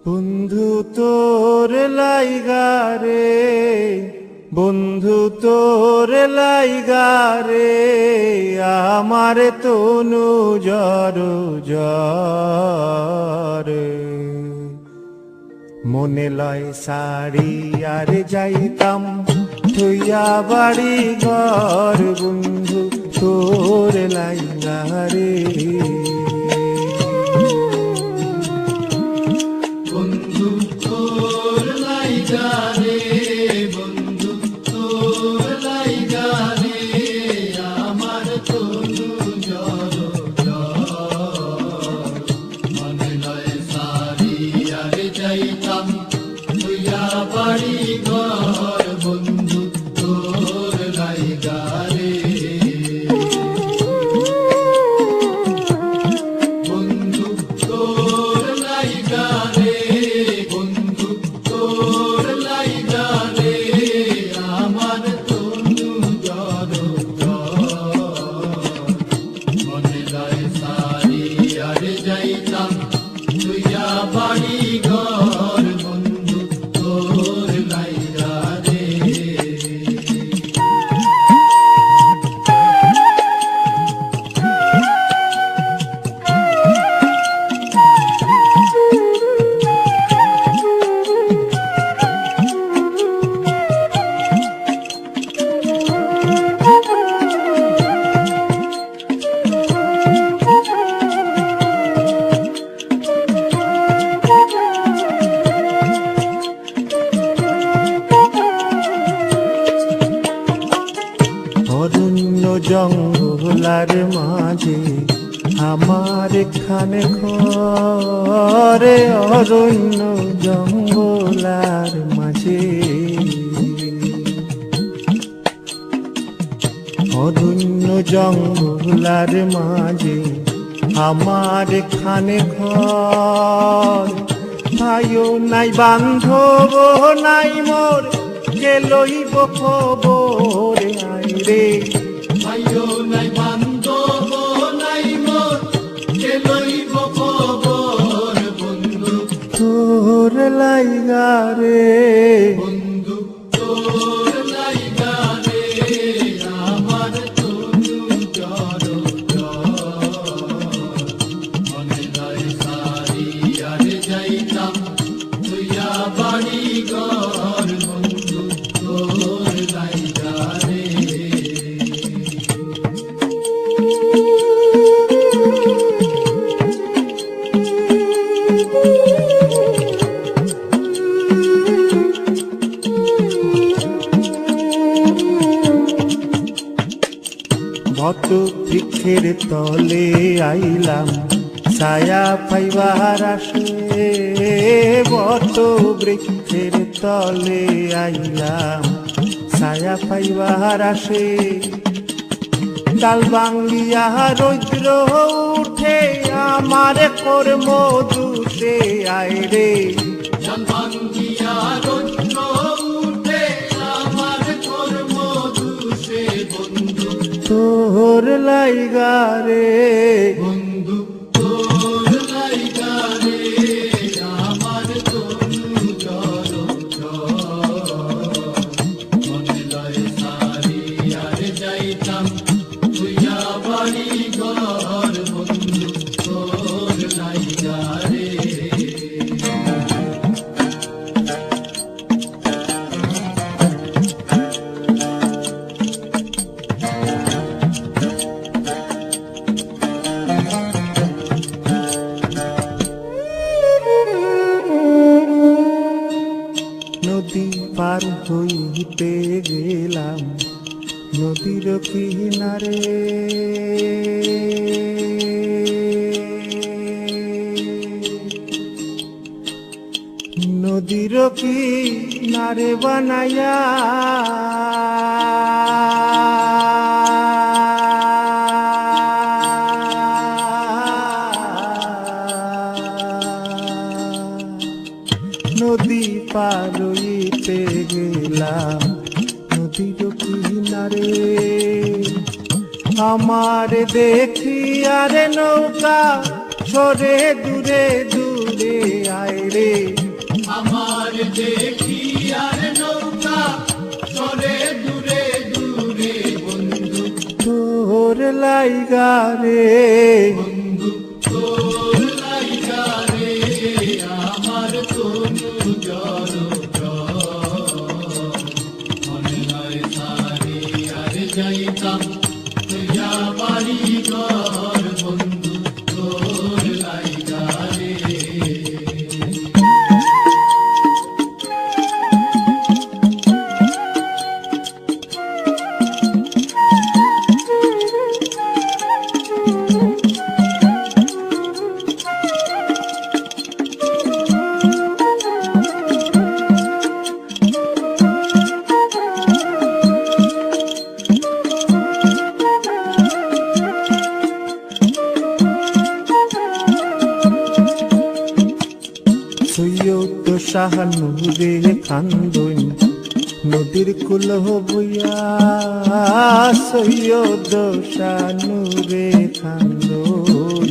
বন্ধু তোর লাইগা রে, বন্ধু তোর লাইগা রে, আমার তনু জর জরে। মনে লয় সারি আর যাইতাম থইয়া বাড়ি ঘর, বন্ধু তোর লাইগা রে। বন্ধু তোর লাইগা রে, বন্ধু তোর লাইগা রে, আমার তনু জর জর। মনে লয় সারি আর যাইতাম তুইয়া বাড়ি ঘর, বন্ধু তোর লাইগা রে। বন্ধু তোর লাইগা রে, বন্ধু তোর লাইগা রে, আমার তনু জর জর। মনে লয় সারি আর যাইতাম তুইয়া বাড়ি ঘর, বন্ধু তোর লাইগা রে। অরণ্য জঙ্গলার মাঝে আমার খানে ঘরে, অরণ্য জঙ্গলার মাঝে, অরণ্য জঙ্গলার মাঝে আমার খানে ঘর। ভাইও নাই বান্ধব নাই মোর, কে লইব খবর আই রে। ভাইও নাই বান্ধব নাই মোর, কে লইব খবর, বন্ধু তোর লাইগা রে, বন্ধু তোর লাইগা রে, আমার তনু জর জর। মনে লয় সারি আর যাইতাম তুইয়া বাড়ি ঘর, বন্ধু তোর লাইগা রে। বট বৃক্ষের তলে আইলাম ছায়া পাইবার আসে, বট বৃক্ষের তলে আইলাম ছায়া পাইবার আসে। ডাল ভাঙ্গিয়া রৌদ্র উঠে আমার কর্ম দুষে আয় রে। ডাল ভাঙ্গিয়া রৌদ্র উঠে আমার কর্ম দুষে, বন্ধু তোর লাইগা রে, বন্ধু তোর লাইগা রে, আমার তনু জর জর। মনে লয় সারি আর যাইতাম তুইয়া বাড়ি ঘর, বন্ধু তোর লাইগা রে। নদী পার হইতে গেলাম নদীর কিনারে, নদীর কিনারে বানাইয়া নদী পার হইতে গেলাম নদীর কিনারে। আমার দেখি আরে নৌকা সরে দূরে দূরে আয় রে। লাইগা রে বন্ধু তোর লাইগা রে আমার তনু জড় মনে লয় সারি আর যাইতাম তুইয়া বাড়ি ঘর বন্ধু তোর লাইগা রে সৈয়দ শাহানুরে খান্দন নদীর কুল বইয়া সৈয়দ শাহানুরে খান্দন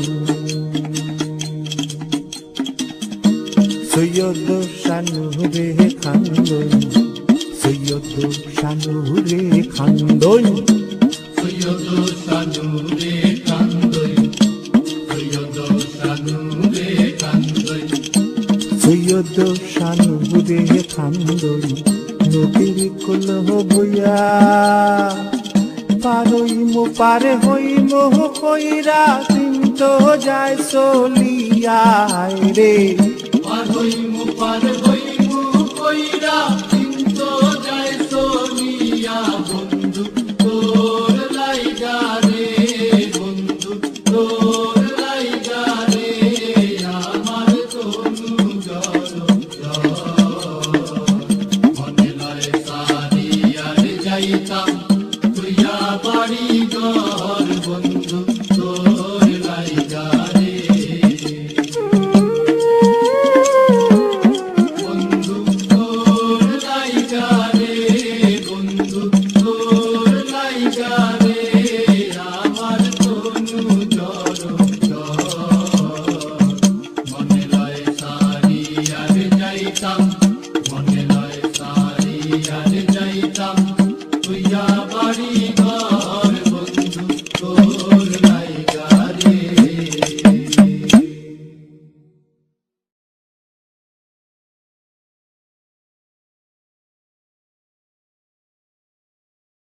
সৈয়দ শাহানুরে খান্দন সৈয়দ শাহানুরে খান্দন সৈয়দ সানুরে কান্দই সৈয়দ সানুরে কান্দই সৈয়দ শাহানুরে খান্দন নদীর কুল বইয়া পারইমো পারে হইমো কইরা কিন্তু যায় চলিয়া রে পার হইমু পার হইমু